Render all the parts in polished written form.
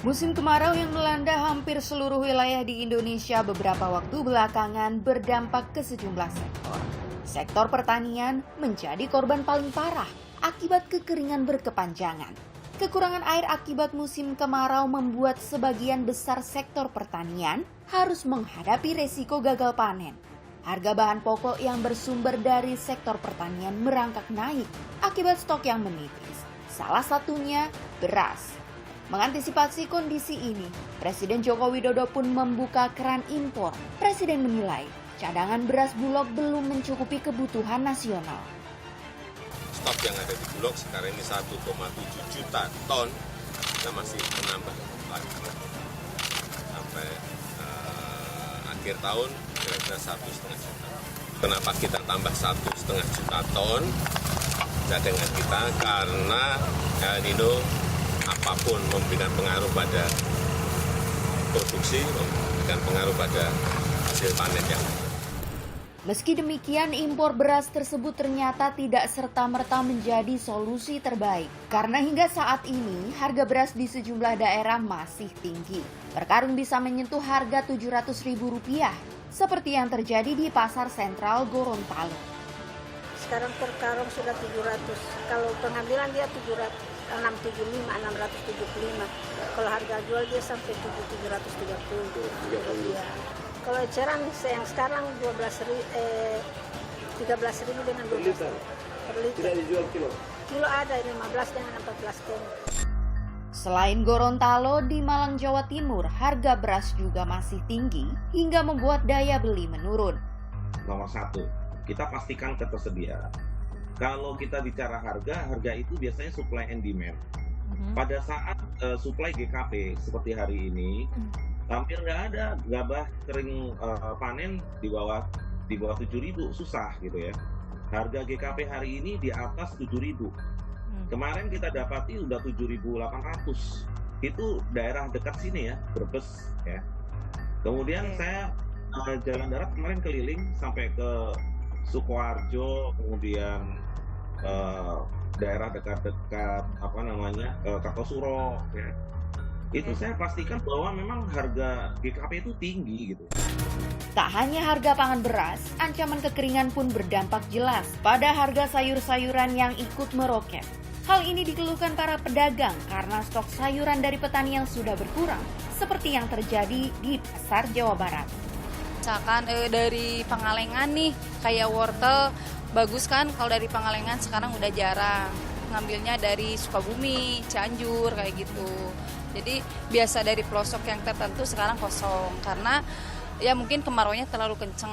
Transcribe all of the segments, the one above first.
Musim kemarau yang melanda hampir seluruh wilayah di Indonesia beberapa waktu belakangan berdampak ke sejumlah sektor. Sektor pertanian menjadi korban paling parah akibat kekeringan berkepanjangan. Kekurangan air akibat musim kemarau membuat sebagian besar sektor pertanian harus menghadapi resiko gagal panen. Harga bahan pokok yang bersumber dari sektor pertanian merangkak naik akibat stok yang menipis. Salah satunya beras. Mengantisipasi kondisi ini, Presiden Joko Widodo pun membuka keran impor. Presiden menilai cadangan beras Bulog belum mencukupi kebutuhan nasional. Stok yang ada di Bulog sekarang ini 1,7 juta ton, kita masih menambah lagi sampai akhir tahun kira-kira 1,5 juta. Kenapa kita tambah 1,5 juta ton cadangan kita? Karena El Nino apapun memberikan pengaruh pada produksi, memberikan pengaruh pada hasil panen yang ada. Meski demikian, impor beras tersebut ternyata tidak serta-merta menjadi solusi terbaik. Karena hingga saat ini, harga beras di sejumlah daerah masih tinggi. Per karung bisa menyentuh harga Rp700.000, seperti yang terjadi di Pasar Sentral Gorontalo. Sekarang per karung sudah 700, kalau pengambilan dia 675, 675. Kalau harga jual dia sampai 730. Ya. Kalau eceran yang sekarang 13.000 dengan 12 per liter. Tidak dijual kilo? Kilo ada 15 dengan 14 kilo. Selain Gorontalo, di Malang, Jawa Timur, harga beras juga masih tinggi hingga membuat daya beli menurun. Nomor satu, kita pastikan ketersediaan. Kalau kita bicara harga itu biasanya supply and demand. Pada saat supply GKP seperti hari ini, hampir nggak ada gabah kering panen di bawah 7.000, susah gitu ya. Harga GKP hari ini di atas 7.000. Kemarin kita dapati udah 7.800. Itu daerah dekat sini ya, Brebes ya. Kemudian saya jalan darat kemarin keliling sampai ke Sukoharjo, kemudian daerah dekat-dekat Kartosuro ya. Itu saya pastikan bahwa memang harga GKP itu tinggi gitu. Tak hanya harga pangan beras, ancaman kekeringan pun berdampak jelas pada harga sayur-sayuran yang ikut meroket. Hal ini dikeluhkan para pedagang karena stok sayuran dari petani yang sudah berkurang, seperti yang terjadi di Pasar Jawa Barat. Misalkan dari Pangalengan nih, kayak wortel, bagus kan kalau dari Pangalengan sekarang udah jarang. Ngambilnya dari Sukabumi, Cianjur, kayak gitu. Jadi biasa dari pelosok yang tertentu sekarang kosong, karena ya mungkin kemaraunya terlalu kenceng.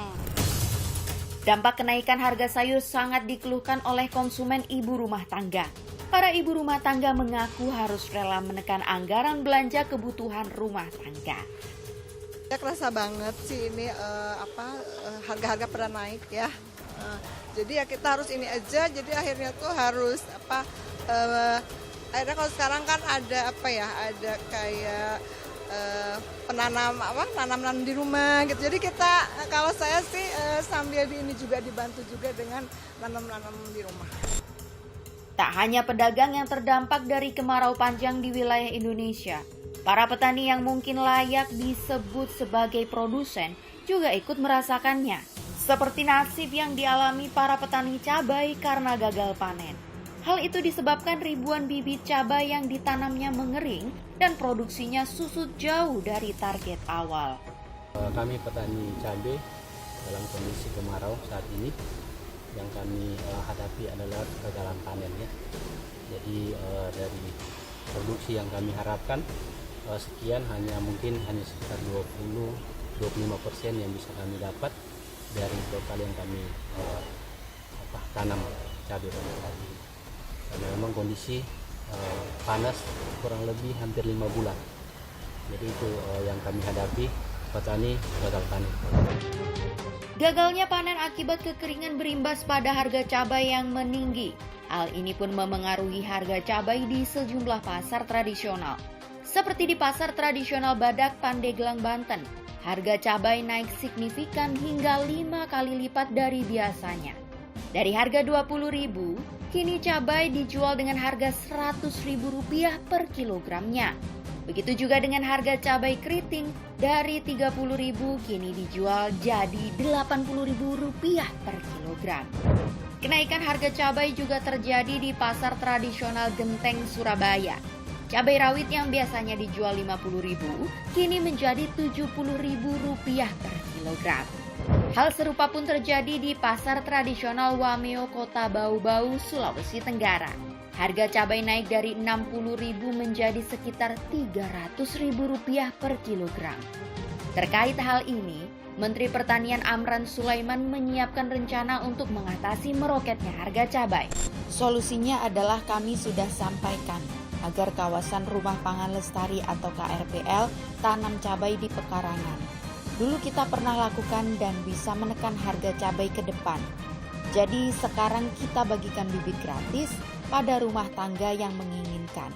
Dampak kenaikan harga sayur sangat dikeluhkan oleh konsumen ibu rumah tangga. Para ibu rumah tangga mengaku harus rela menekan anggaran belanja kebutuhan rumah tangga. Ya kerasa banget sih ini harga-harga pada naik ya. Jadi ya kita harus ini aja. Jadi akhirnya tuh harus akhirnya kalau sekarang kan ada ada kayak tanam di rumah gitu. Jadi kita kalau saya sih sambil ini juga dibantu juga dengan nanam di rumah. Tak hanya pedagang yang terdampak dari kemarau panjang di wilayah Indonesia, para petani yang mungkin layak disebut sebagai produsen juga ikut merasakannya. Seperti nasib yang dialami para petani cabai karena gagal panen. Hal itu disebabkan ribuan bibit cabai yang ditanamnya mengering dan produksinya susut jauh dari target awal. Kami petani cabai dalam kondisi kemarau saat ini yang kami hadapi adalah kegagalan panen ya. Jadi dari produksi yang kami harapkan sekian hanya sekitar 20-25% yang bisa kami dapat dari total yang kami tanam cabai pada saat ini. Karena memang kondisi panas kurang lebih hampir 5 bulan. Jadi itu yang kami hadapi, petani gagal panen. Gagalnya panen akibat kekeringan berimbas pada harga cabai yang meninggi. Hal ini pun memengaruhi harga cabai di sejumlah pasar tradisional. Seperti di Pasar Tradisional Badak, Pandeglang, Banten, harga cabai naik signifikan hingga 5 kali lipat dari biasanya. Dari harga Rp20.000, kini cabai dijual dengan harga Rp100.000 per kilogramnya. Begitu juga dengan harga cabai keriting dari Rp30.000 kini dijual jadi Rp80.000 per kilogram. Kenaikan harga cabai juga terjadi di pasar tradisional Genteng, Surabaya. Cabai rawit yang biasanya dijual Rp50.000 kini menjadi Rp70.000 per kilogram. Hal serupa pun terjadi di pasar tradisional Wameo, Kota Bau-Bau, Sulawesi Tenggara. Harga cabai naik dari Rp60.000 menjadi sekitar Rp300.000 per kilogram. Terkait hal ini, Menteri Pertanian Amran Sulaiman menyiapkan rencana untuk mengatasi meroketnya harga cabai. Solusinya adalah kami sudah sampaikan agar kawasan Rumah Pangan Lestari atau KRPL tanam cabai di pekarangan. Dulu kita pernah lakukan dan bisa menekan harga cabai ke depan. Jadi sekarang kita bagikan bibit gratis pada rumah tangga yang menginginkan.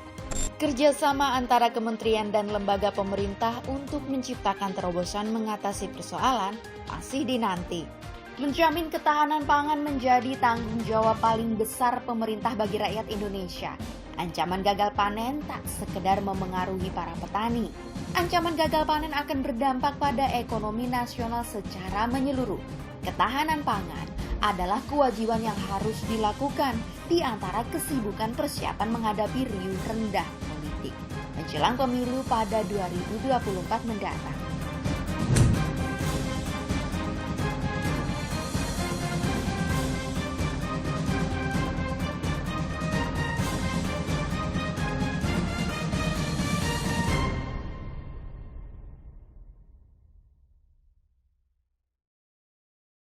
Kerjasama antara kementerian dan lembaga pemerintah untuk menciptakan terobosan mengatasi persoalan masih dinanti. Menjamin ketahanan pangan menjadi tanggung jawab paling besar pemerintah bagi rakyat Indonesia. Ancaman gagal panen tak sekedar memengaruhi para petani. Ancaman gagal panen akan berdampak pada ekonomi nasional secara menyeluruh. Ketahanan pangan adalah kewajiban yang harus dilakukan di antara kesibukan persiapan menghadapi riuh rendah politik menjelang pemilu pada 2024 mendatang.